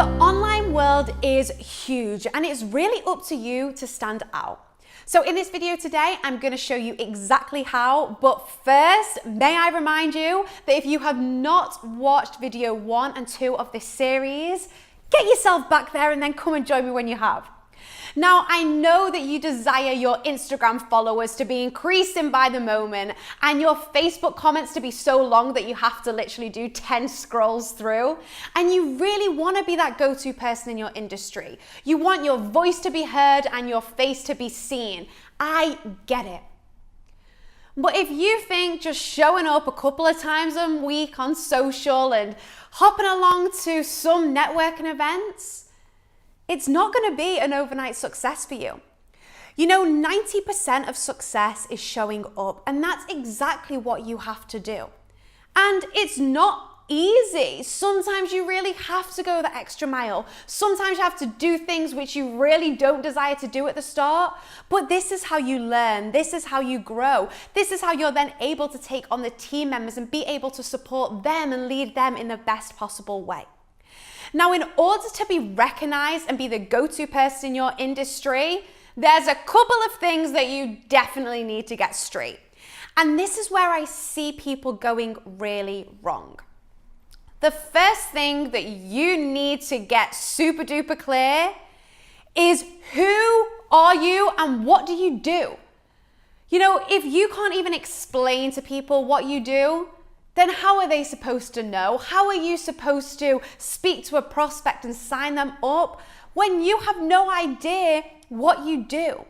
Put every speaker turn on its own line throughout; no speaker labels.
The online world is huge and it's really up to you to stand out. So in this video today, I'm going to show you exactly how, but first, may I remind you that if you have not watched video 1 and 2 of this series, get yourself back there and then come and join me when you have. Now, I know that you desire your Instagram followers to be increasing by the moment and your Facebook comments to be so long that you have to literally do 10 scrolls through. And you really want to be that go-to person in your industry. You want your voice to be heard and your face to be seen. I get it. But if you think just showing up a couple of times a week on social and hopping along to some networking events, it's not going to be an overnight success for you. You know, 90% of success is showing up, and that's exactly what you have to do. And it's not easy. Sometimes you really have to go the extra mile. Sometimes you have to do things which you really don't desire to do at the start, but this is how you learn. This is how you grow. This is how you're then able to take on the team members and be able to support them and lead them in the best possible way. Now, in order to be recognized and be the go-to person in your industry, there's a couple of things that you definitely need to get straight. And this is where I see people going really wrong. The first thing that you need to get super duper clear is who are you and what do you do? You know, if you can't even explain to people what you do, then how are they supposed to know? How are you supposed to speak to a prospect and sign them up when you have no idea what you do?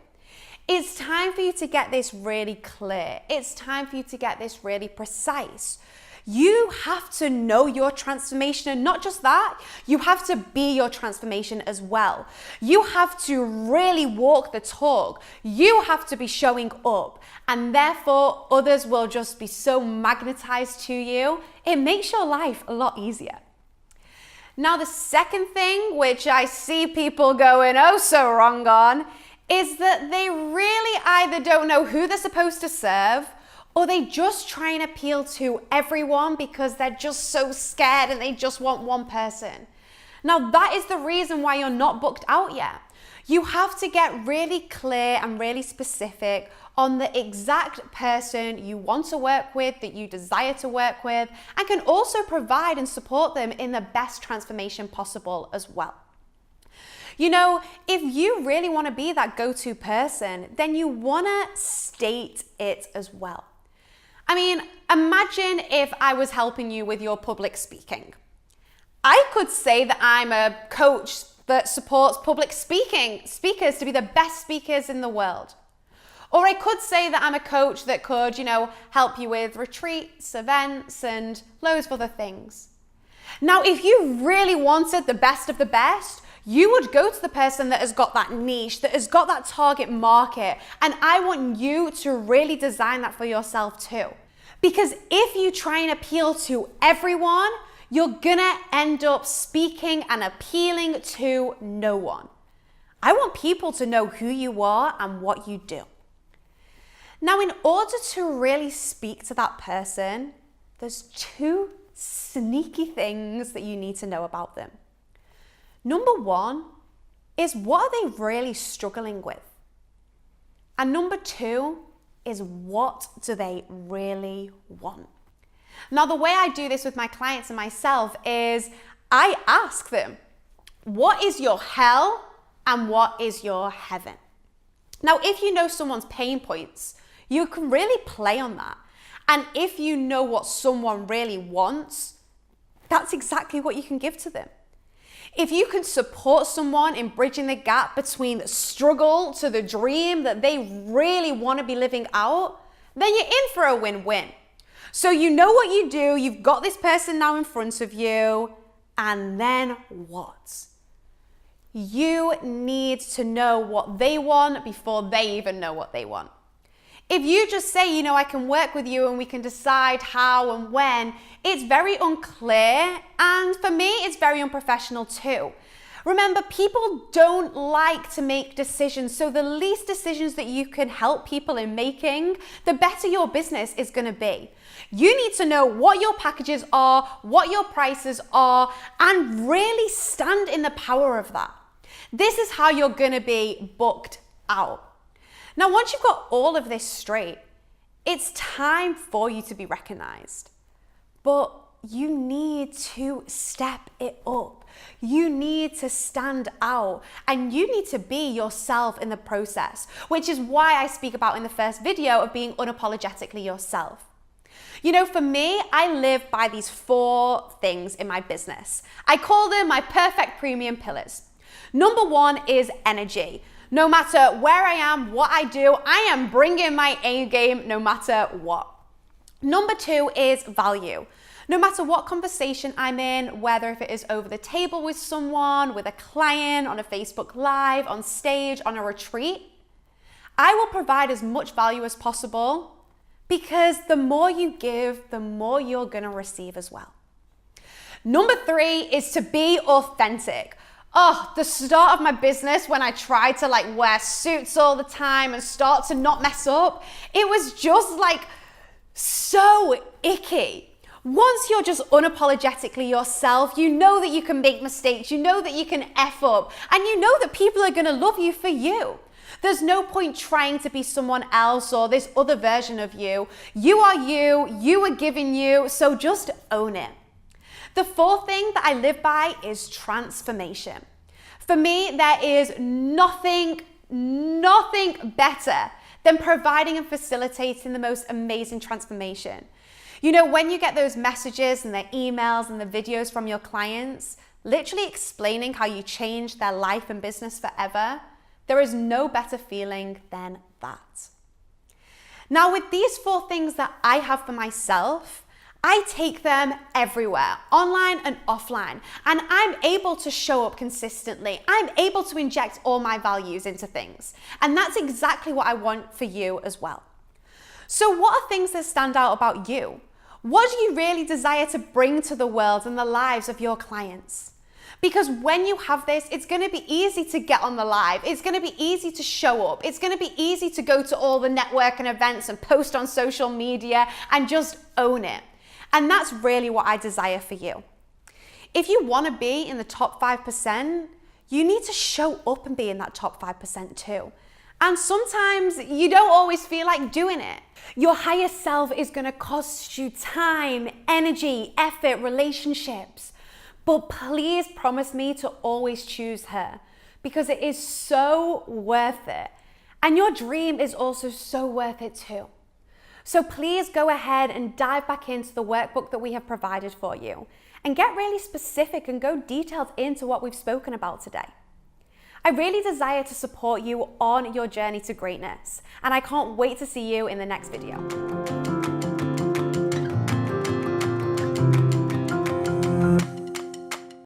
It's time for you to get this really clear. It's time for you to get this really precise. You have to know your transformation, and not just that, you have to be your transformation as well. You have to really walk the talk. You have to be showing up, and therefore others will just be so magnetized to you. It makes your life a lot easier. Now, the second thing, which I see people going oh so wrong on, is that they really either don't know who they're supposed to serve, or they just try and appeal to everyone because they're just so scared and they just want one person. Now, that is the reason why you're not booked out yet. You have to get really clear and really specific on the exact person you want to work with, that you desire to work with, and can also provide and support them in the best transformation possible as well. You know, if you really want to be that go-to person, then you want to state it as well. I mean, imagine if I was helping you with your public speaking. I could say that I'm a coach that supports public speakers to be the best speakers in the world. Or I could say that I'm a coach that could, you know, help you with retreats, events, and loads of other things. Now, if you really wanted the best of the best, you would go to the person that has got that niche, that has got that target market. And I want you to really design that for yourself too. Because if you try and appeal to everyone, you're gonna end up speaking and appealing to no one. I want people to know who you are and what you do. Now, in order to really speak to that person, there's 2 sneaky things that you need to know about them. Number 1 is, what are they really struggling with? And number 2 is, what do they really want? Now, the way I do this with my clients and myself is I ask them, what is your hell and what is your heaven? Now, if you know someone's pain points, you can really play on that. And if you know what someone really wants, that's exactly what you can give to them. If you can support someone in bridging the gap between the struggle to the dream that they really want to be living out, then you're in for a win-win. So you know what you do, you've got this person now in front of you, and then what? You need to know what they want before they even know what they want. If you just say, you know, I can work with you and we can decide how and when, it's very unclear, and for me, it's very unprofessional too. Remember, people don't like to make decisions, so the least decisions that you can help people in making, the better your business is going to be. You need to know what your packages are, what your prices are, and really stand in the power of that. This is how you're going to be booked out. Now, once you've got all of this straight, it's time for you to be recognized. But you need to step it up. You need to stand out, and you need to be yourself in the process, which is why I speak about in the first video of being unapologetically yourself. You know, for me, I live by these 4 things in my business. I call them my perfect premium pillars. Number 1 is energy. No matter where I am, what I do, I am bringing my A game no matter what. Number 2 is value. No matter what conversation I'm in, whether if it is over the table with someone, with a client, on a Facebook Live, on stage, on a retreat, I will provide as much value as possible, because the more you give, the more you're going to receive as well. Number 3 is to be authentic. Oh, the start of my business, when I tried to wear suits all the time and start to not mess up, it was just so icky. Once you're just unapologetically yourself, you know that you can make mistakes, you know that you can F up, and you know that people are going to love you for you. There's no point trying to be someone else or this other version of you. You are you, you are given you, so just own it. The 4th thing that I live by is transformation. For me, there is nothing better than providing and facilitating the most amazing transformation. You know, when you get those messages and the emails and the videos from your clients, literally explaining how you changed their life and business forever, there is no better feeling than that. Now, with these 4 things that I have for myself, I take them everywhere, online and offline, and I'm able to show up consistently. I'm able to inject all my values into things, and that's exactly what I want for you as well. So what are things that stand out about you? What do you really desire to bring to the world and the lives of your clients? Because when you have this, it's going to be easy to get on the live. It's going to be easy to show up. It's going to be easy to go to all the networking events and post on social media and just own it. And that's really what I desire for you. If you want to be in the top 5%, you need to show up and be in that top 5% too. And sometimes you don't always feel like doing it. Your higher self is going to cost you time, energy, effort, relationships. But please promise me to always choose her, because it is so worth it. And your dream is also so worth it too. So please go ahead and dive back into the workbook that we have provided for you and get really specific and go detailed into what we've spoken about today. I really desire to support you on your journey to greatness, and I can't wait to see you in the next video.